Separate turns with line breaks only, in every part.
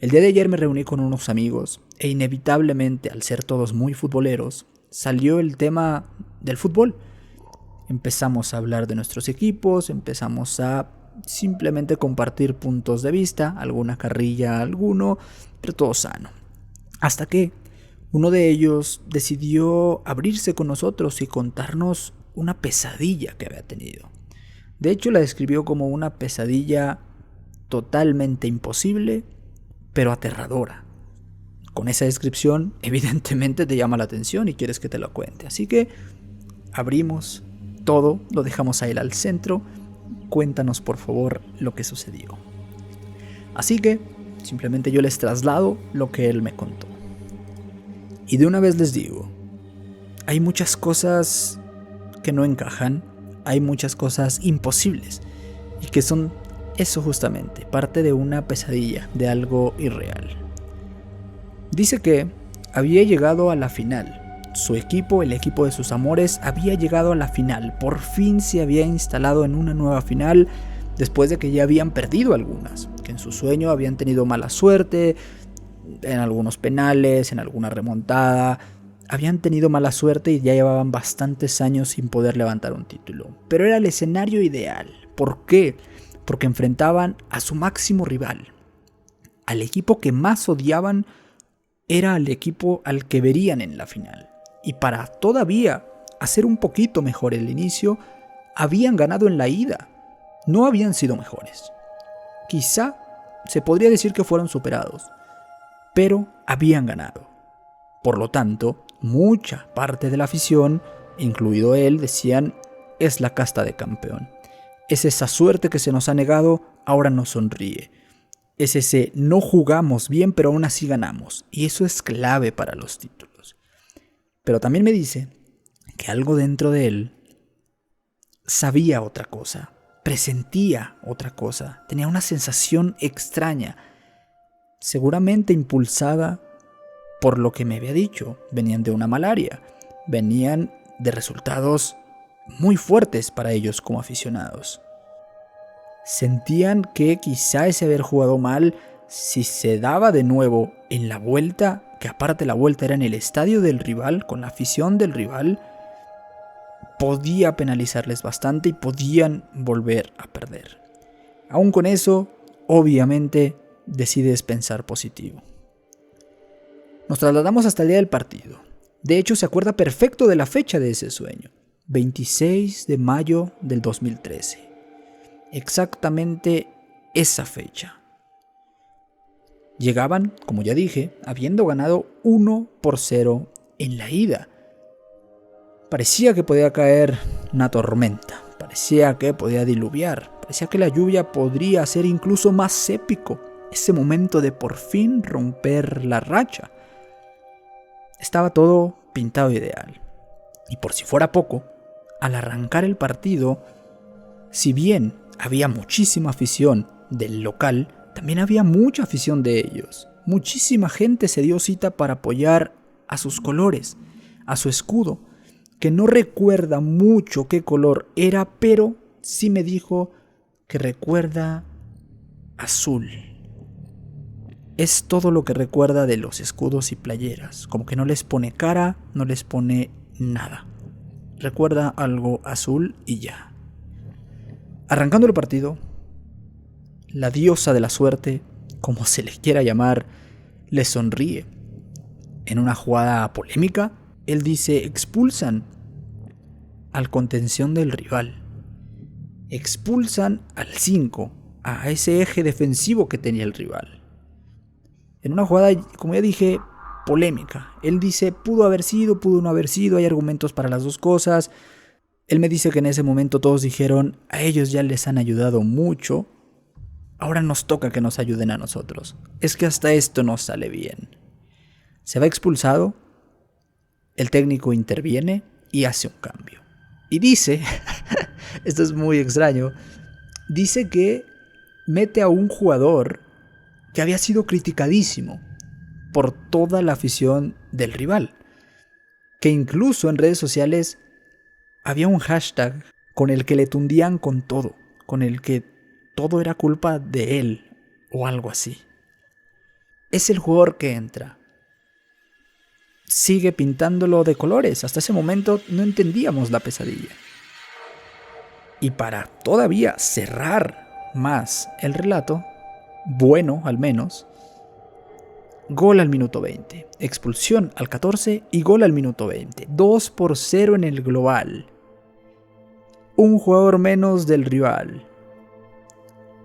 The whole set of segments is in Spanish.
El día de ayer me reuní con unos amigos e inevitablemente, al ser todos muy futboleros, salió el tema del fútbol. Empezamos a hablar de nuestros equipos, empezamos a simplemente compartir puntos de vista, alguna carrilla, alguno, pero todo sano. Hasta que uno de ellos decidió abrirse con nosotros y contarnos una pesadilla que había tenido. De hecho, la describió como una pesadilla totalmente imposible, pero aterradora. Con esa descripción, evidentemente te llama la atención y quieres que te lo cuente. Así que abrimos todo, lo dejamos a él al centro. Cuéntanos por favor lo que sucedió. Así que simplemente yo les traslado lo que él me contó. Y de una vez les digo, hay muchas cosas que no encajan, hay muchas cosas imposibles y que son eso justamente, parte de una pesadilla, de algo irreal. Dice que había llegado a la final. Su equipo, el equipo de sus amores, había llegado a la final. Por fin se había instalado en una nueva final después de que ya habían perdido algunas, que en su sueño habían tenido mala suerte, en algunos penales, en alguna remontada. Habían tenido mala suerte y ya llevaban bastantes años sin poder levantar un título. Pero era el escenario ideal. ¿Por qué? Porque enfrentaban a su máximo rival. Al equipo que más odiaban era el equipo al que verían en la final. Y para todavía hacer un poquito mejor el inicio, habían ganado en la ida. No habían sido mejores. Quizá se podría decir que fueron superados, pero habían ganado. Por lo tanto, mucha parte de la afición, incluido él, decían: es la casta de campeón. Es esa suerte que se nos ha negado, ahora nos sonríe. Es ese no jugamos bien, pero aún así ganamos. Y eso es clave para los títulos. Pero también me dice que algo dentro de él sabía otra cosa, presentía otra cosa, tenía una sensación extraña, seguramente impulsada por lo que me había dicho. Venían de una malaria, venían de resultados muy fuertes para ellos como aficionados. Sentían que quizá ese haber jugado mal, si se daba de nuevo en la vuelta, que aparte la vuelta era en el estadio del rival, con la afición del rival, podía penalizarles bastante y podían volver a perder. Aún con eso, obviamente, decides pensar positivo. Nos trasladamos hasta el día del partido. De hecho, se acuerda perfecto de la fecha de ese sueño. 26 de mayo del 2013. Exactamente esa fecha. Llegaban, como ya dije, habiendo ganado 1-0 en la ida. Parecía que podía caer una tormenta, parecía que podía diluviar, parecía que la lluvia podría ser incluso más épico. Ese momento de por fin romper la racha. Estaba todo pintado ideal. Y por si fuera poco, al arrancar el partido, si bien había muchísima afición del local, también había mucha afición de ellos. Muchísima gente se dio cita para apoyar a sus colores, a su escudo, que no recuerda mucho qué color era, pero sí me dijo que recuerda azul. Es todo lo que recuerda de los escudos y playeras, como que no les pone cara, no les pone nada. Recuerda algo azul y ya. Arrancando el partido, la diosa de la suerte, como se le quiera llamar, le sonríe. En una jugada polémica, él dice: expulsan al contención del rival. Expulsan al 5, a ese eje defensivo que tenía el rival. En una jugada, como ya dije, polémica. Él dice: pudo haber sido, pudo no haber sido, hay argumentos para las dos cosas. Él me dice que en ese momento todos dijeron: a ellos ya les han ayudado mucho, ahora nos toca que nos ayuden a nosotros. Es que hasta esto no sale bien. Se va expulsado, el técnico interviene y hace un cambio. Y dice, esto es muy extraño, dice que mete a un jugador que había sido criticadísimo por toda la afición del rival, que incluso en redes sociales había un hashtag con el que le tundían con todo, con el que todo era culpa de él o algo así. es el jugador que entra. Sigue pintándolo de colores. Hasta ese momento no entendíamos la pesadilla. Y para todavía cerrar más el relato, bueno al menos, gol al minuto 20, expulsión al 14 y gol al minuto 20. 2-0 en el global. Un jugador menos del rival.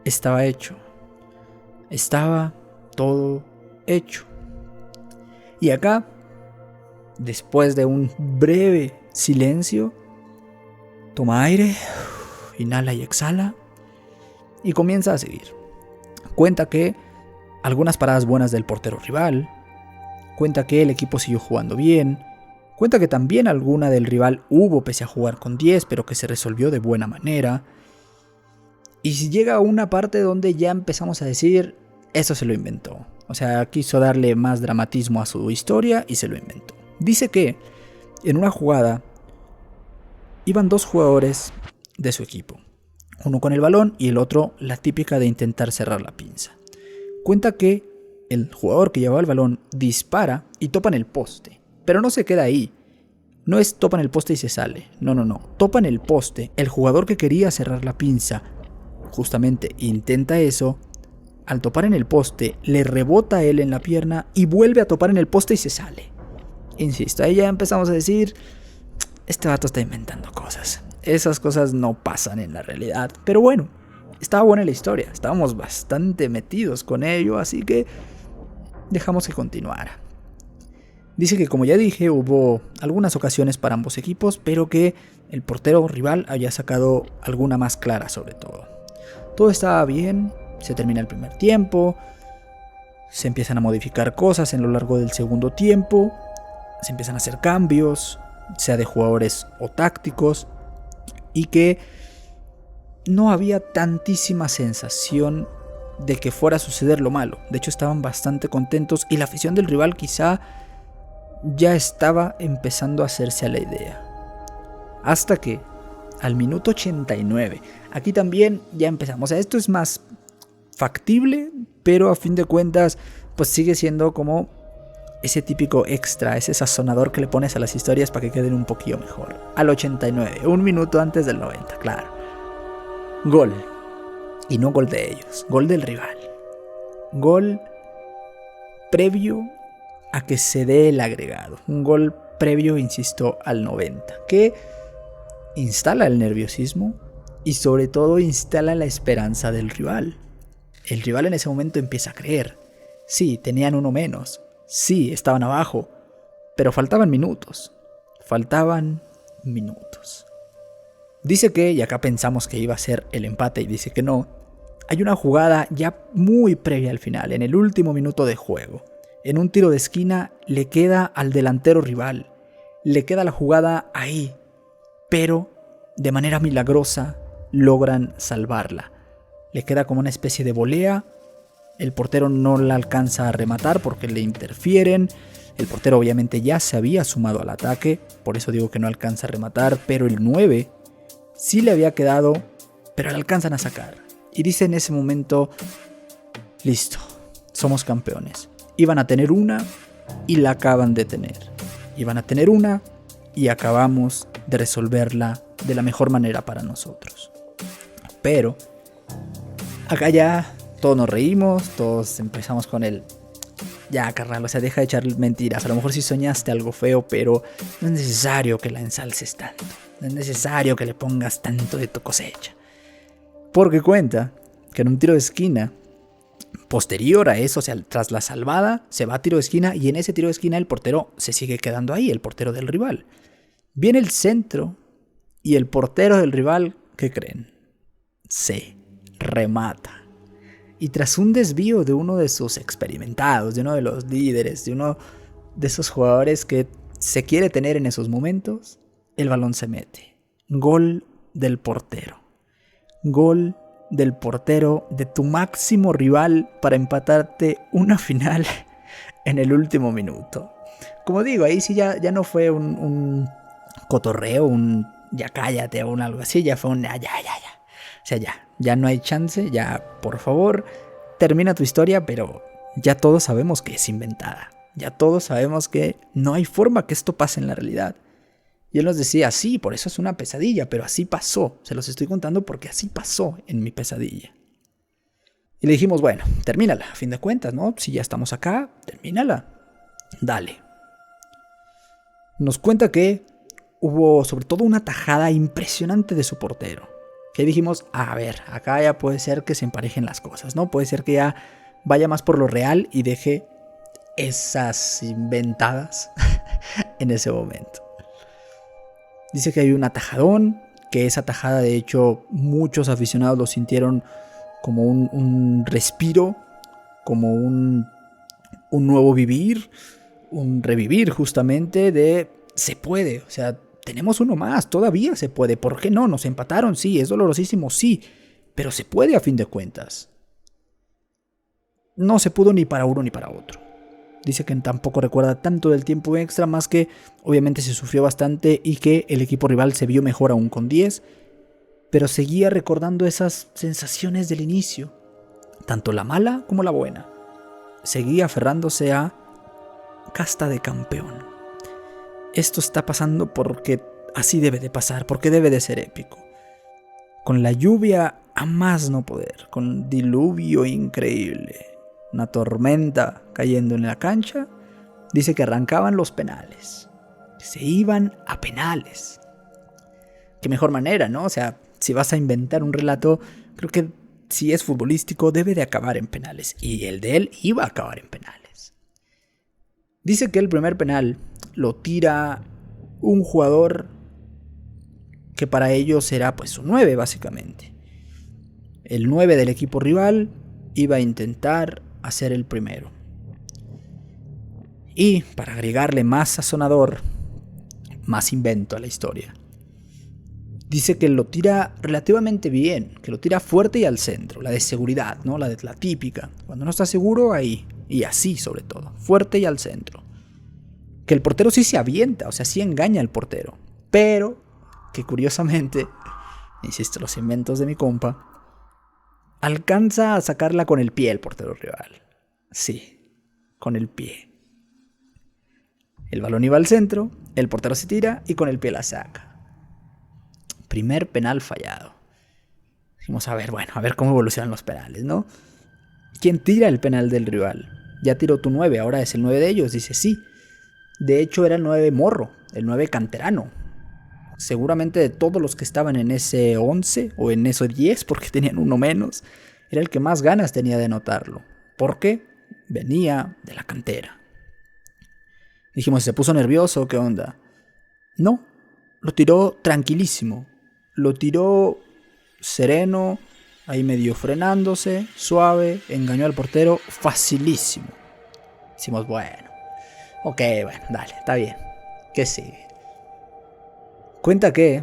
Estaba hecho. Estaba todo hecho. Y acá, después de un breve silencio, toma aire, inhala y exhala, y comienza a seguir. Cuenta que algunas paradas buenas del portero rival, cuenta que el equipo siguió jugando bien, cuenta que también alguna del rival hubo pese a jugar con 10, pero que se resolvió de buena manera. Y llega a una parte donde ya empezamos a decir, eso se lo inventó. O sea, quiso darle más dramatismo a su historia y se lo inventó. Dice que en una jugada iban 2 jugadores de su equipo. Uno con el balón y el otro la típica de intentar cerrar la pinza. Cuenta que el jugador que llevaba el balón dispara y topa en el poste. Pero no se queda ahí. No es topa en el poste y se sale. No. Topa en el poste. El jugador que quería cerrar la pinza justamente intenta eso. Al topar en el poste, le rebota a él en la pierna y vuelve a topar en el poste y se sale. Insisto, ahí ya empezamos a decir, este vato está inventando cosas. Esas cosas no pasan en la realidad. Pero bueno, estaba buena la historia. Estábamos bastante metidos con ello, así que dejamos que continuara. Dice que, como ya dije, hubo algunas ocasiones para ambos equipos, pero que el portero rival había sacado alguna más clara sobre todo. Todo estaba bien, se termina el primer tiempo, se empiezan a modificar cosas en lo largo del segundo tiempo, se empiezan a hacer cambios, sea de jugadores o tácticos, y que no había tantísima sensación de que fuera a suceder lo malo. De hecho, estaban bastante contentos y la afición del rival quizá ya estaba empezando a hacerse a la idea. Hasta que, al minuto 89, aquí también ya empezamos. O sea, esto es más factible, pero a fin de cuentas, pues sigue siendo como ese típico extra, ese sazonador que le pones a las historias para que queden un poquillo mejor. Al 89, un minuto antes del 90, claro. Gol. Y no gol de ellos, gol del rival. Gol previo a que se dé el agregado. Un gol previo, insisto, al 90, que instala el nerviosismo y sobre todo instala la esperanza del rival. El rival en ese momento empieza a creer. Sí, tenían uno menos. Sí, estaban abajo. Pero faltaban minutos. Dice que, y acá pensamos que iba a ser el empate y dice que no, hay una jugada ya muy previa al final, en el último minuto de juego. En un tiro de esquina le queda al delantero rival. Le queda la jugada ahí. Pero de manera milagrosa logran salvarla. Le queda como una especie de volea. El portero no la alcanza a rematar porque le interfieren. El portero obviamente ya se había sumado al ataque. Por eso digo que no alcanza a rematar. Pero el 9 sí le había quedado, pero le alcanzan a sacar. Y dice en ese momento, listo, somos campeones. Iban a tener una y la acaban de tener. Iban a tener una y acabamos de resolverla de la mejor manera para nosotros. Pero acá ya todos nos reímos, todos empezamos con el ya, carnal, o sea, deja de echar mentiras. A lo mejor sí soñaste algo feo, pero no es necesario que la ensalces tanto. No es necesario que le pongas tanto de tu cosecha. Porque cuenta que en un tiro de esquina posterior a eso, o sea, tras la salvada, se va a tiro de esquina y en ese tiro de esquina el portero se sigue quedando ahí, el portero del rival. Viene el centro y el portero del rival, ¿qué creen? Se remata. Y tras un desvío de uno de sus experimentados, de uno de los líderes, de uno de esos jugadores que se quiere tener en esos momentos, el balón se mete. Gol del portero. Gol del portero de tu máximo rival para empatarte una final en el último minuto. Como digo, ahí sí ya no fue un cotorreo, un ya cállate o un algo así, ya fue un ya. O sea, ya no hay chance, ya por favor, termina tu historia, pero ya todos sabemos que es inventada. Ya todos sabemos que no hay forma que esto pase en la realidad. Y él nos decía, sí, por eso es una pesadilla, pero así pasó. Se los estoy contando porque así pasó en mi pesadilla. Y le dijimos, bueno, termínala, a fin de cuentas, ¿no? Si ya estamos acá, termínala. Dale. Nos cuenta que hubo sobre todo una tajada impresionante de su portero. Que dijimos, a ver, acá ya puede ser que se emparejen las cosas, ¿no? Puede ser que ya vaya más por lo real y deje esas inventadas en ese momento. Dice que hay un atajadón, que esa tajada de hecho muchos aficionados lo sintieron como un respiro, como un nuevo vivir, un revivir justamente de se puede, o sea, tenemos uno más, todavía se puede, ¿por qué no? Nos empataron, sí, es dolorosísimo, sí, pero se puede a fin de cuentas. No se pudo ni para uno ni para otro. Dice que tampoco recuerda tanto del tiempo extra, más que obviamente se sufrió bastante y que el equipo rival se vio mejor aún con 10, pero seguía recordando esas sensaciones del inicio, tanto la mala como la buena. Seguía aferrándose a casta de campeón. Esto está pasando porque así debe de pasar, porque debe de ser épico. Con la lluvia a más no poder, con diluvio increíble, una tormenta cayendo en la cancha, dice que arrancaban los penales, se iban a penales. Qué mejor manera, ¿no? O sea, si vas a inventar un relato, creo que si es futbolístico debe de acabar en penales, y el de él iba a acabar en penales. Dice que el primer penal lo tira un jugador que para ellos era pues un 9 básicamente. El 9 del equipo rival iba a intentar hacer el primero. Y para agregarle más sazonador, más invento a la historia, dice que lo tira relativamente bien, que lo tira fuerte y al centro, la de seguridad, ¿no? La típica, cuando no está seguro ahí, y así sobre todo, fuerte y al centro. Que el portero sí se avienta, o sea, sí engaña al portero, pero que curiosamente, insisto, los inventos de mi compa, alcanza a sacarla con el pie el portero rival. Sí, con el pie. El balón iba al centro, el portero se tira y con el pie la saca. Primer penal fallado. Dijimos, a ver cómo evolucionan los penales, ¿no? ¿Quién tira el penal del rival? Ya tiró tu 9, ahora es el 9 de ellos. Dice, sí. De hecho era el 9 morro, el 9 canterano. Seguramente de todos los que estaban en ese 11 o en ese 10, porque tenían uno menos, era el que más ganas tenía de anotarlo. Porque venía de la cantera. Dijimos, ¿se puso nervioso? ¿Qué onda? No, lo tiró tranquilísimo. Lo tiró sereno, ahí medio frenándose, suave, engañó al portero, facilísimo. Hicimos, bueno, dale, está bien. ¿Qué sigue? Cuenta que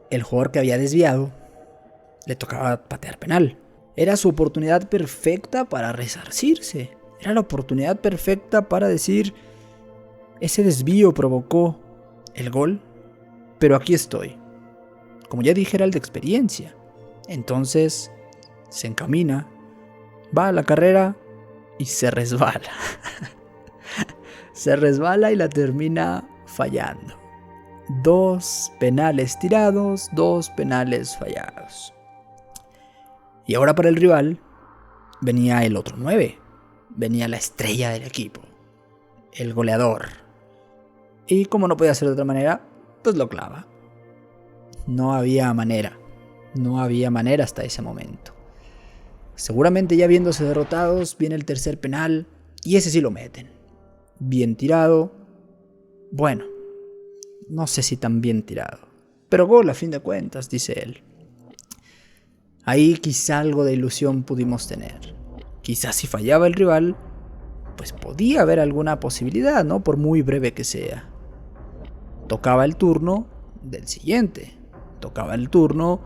el jugador que había desviado le tocaba patear penal. Era su oportunidad perfecta para resarcirse. Era la oportunidad perfecta para decir, ese desvío provocó el gol, pero aquí estoy. Como ya dije, era el de experiencia. Entonces se encamina, va a la carrera y se resbala. Se resbala y la termina fallando. 2 penales tirados, 2 penales fallados. Y ahora para el rival venía el otro 9. Venía la estrella del equipo, el goleador. Y como no podía ser de otra manera, pues lo clava. No había manera hasta ese momento. Seguramente ya viéndose derrotados, viene el tercer penal y ese sí lo meten. Bien tirado. Bueno, no sé si tan bien tirado, pero gol a fin de cuentas, dice él. Ahí quizá algo de ilusión pudimos tener. Quizás si fallaba el rival, pues podía haber alguna posibilidad, ¿no? Por muy breve que sea. Tocaba el turno del siguiente. Tocaba el turno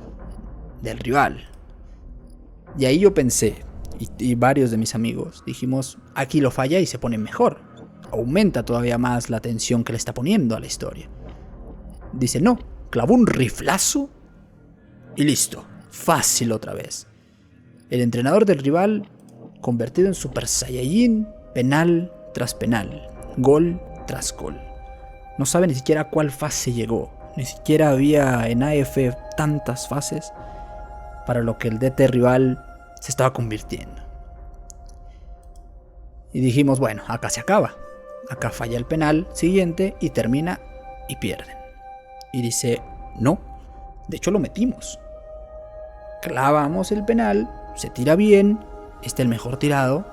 del rival. Y ahí yo pensé, y varios de mis amigos, dijimos, aquí lo falla y se pone mejor. Aumenta todavía más la tensión que le está poniendo a la historia. Dice, no, clavó un riflazo y listo. Fácil otra vez. El entrenador del rival convertido en Super Saiyajin, penal tras penal, gol tras gol. No sabe ni siquiera a cuál fase llegó. Ni siquiera había en AF tantas fases para lo que el DT rival se estaba convirtiendo. Y dijimos, bueno, acá se acaba. Acá falla el penal siguiente y termina y pierden. Y dice, no, de hecho lo metimos. Clavamos el penal, se tira bien, está el mejor tirado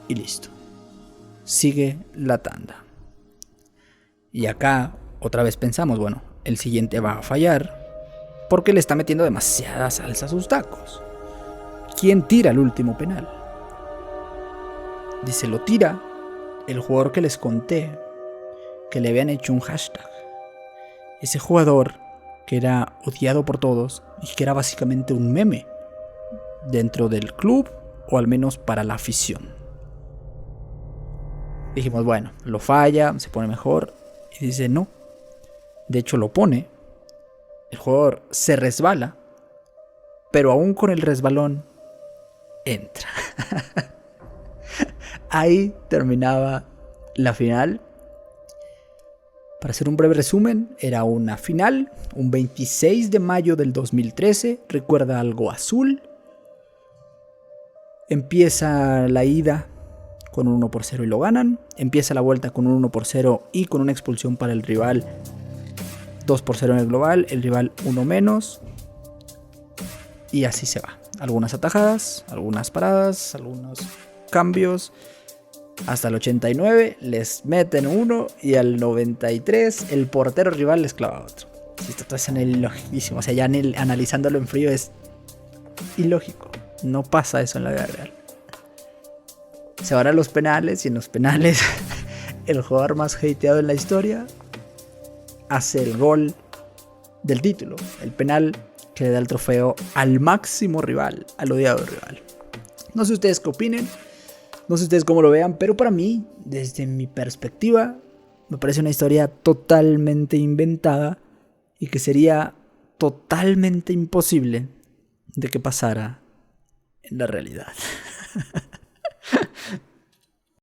y listo. Sigue la tanda. Y acá otra vez pensamos, bueno, el siguiente va a fallar porque le está metiendo demasiada salsa a sus tacos. ¿Quién tira el último penal? Dice, lo tira el jugador que les conté que le habían hecho un hashtag. Ese jugador que era odiado por todos y que era básicamente un meme dentro del club, o al menos para la afición. Dijimos, bueno, lo falla, se pone mejor. Y dice, no. De hecho lo pone. El jugador se resbala, pero aún con el resbalón entra. Ahí terminaba la final. Para hacer un breve resumen, era una final, un 26 de mayo del 2013, recuerda algo azul. Empieza la ida con un 1-0 y lo ganan. Empieza la vuelta con un 1-0 y con una expulsión para el rival. 2-0 en el global, el rival 1 menos. Y así se va. Algunas atajadas, algunas paradas, algunos cambios. Hasta el 89 les meten uno y al 93 el portero rival les clava otro. Esto es ilógico. O sea, ya analizándolo en frío es ilógico. No pasa eso en la vida real. Se van a los penales y en los penales el jugador más hateado en la historia hace el gol del título. El penal que le da el trofeo al máximo rival, al odiado rival. No sé ustedes qué opinen. No sé ustedes cómo lo vean, pero para mí, desde mi perspectiva, me parece una historia totalmente inventada y que sería totalmente imposible de que pasara en la realidad.